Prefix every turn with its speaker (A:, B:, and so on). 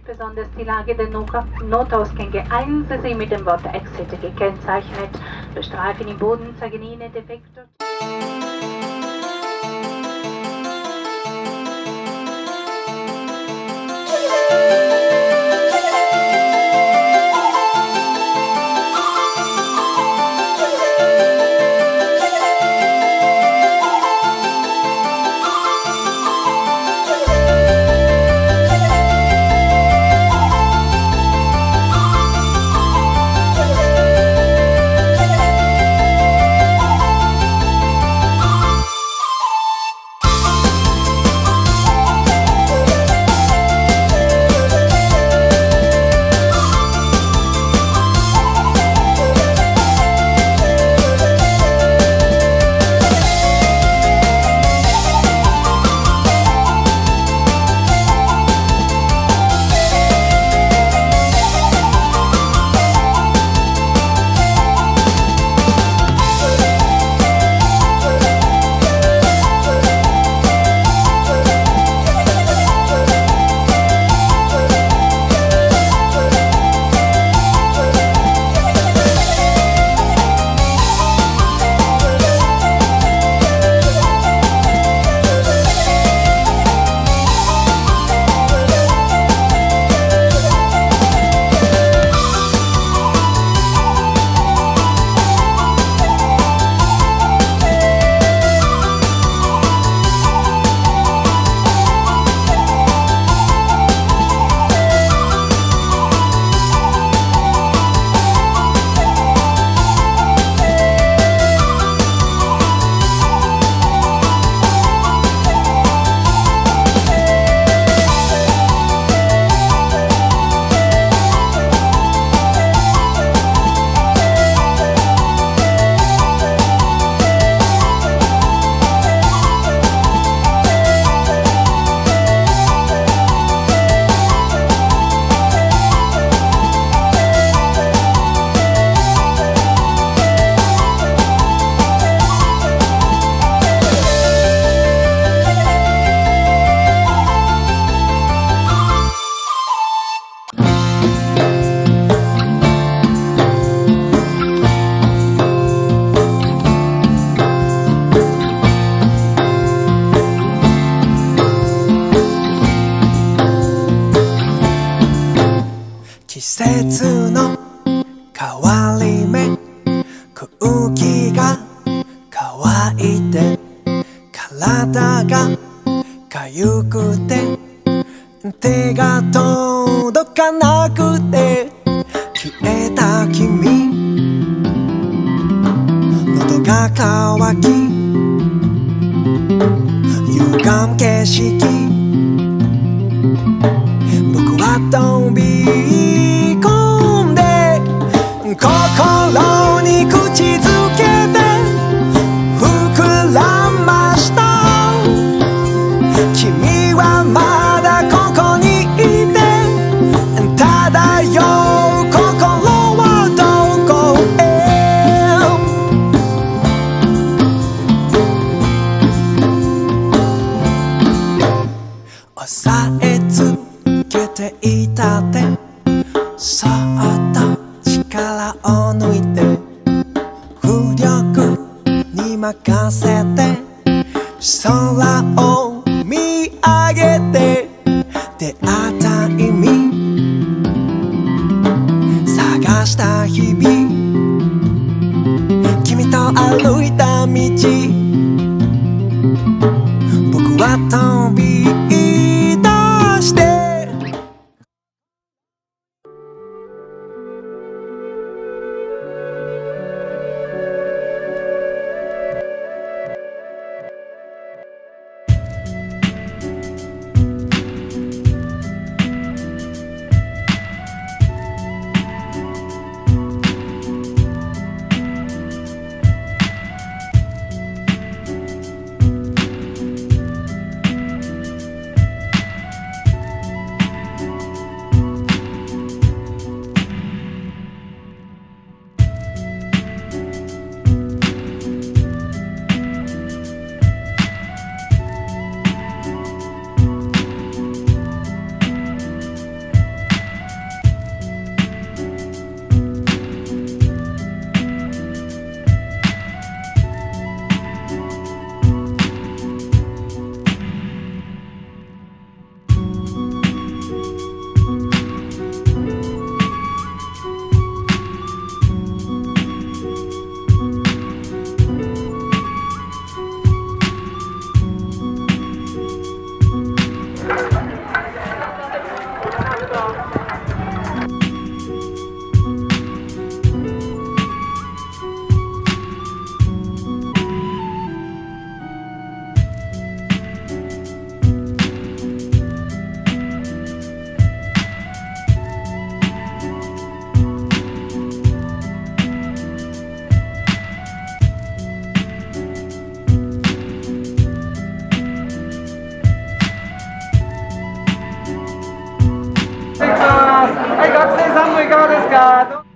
A: Besonders die Lage der Notausgänge. Eilen Sie mit dem Wort Exit gekennzeichnet. Der Streifen im Boden zeigen Ihnen defekt.
B: 季節の変わり目、空気が乾いて体が痒くて手が届かなくて消えた君、喉が渇き歪む景色、僕は飛び込んで心に口づけて膨らました。君はまだここにいて漂う心はどこへ。抑えつけていた手、そっと力を抜いて浮力に任せて空を見上げて出会った意味探した日々、君と歩いた道、僕は飛び出して
C: はい、学生さんもいかがですか。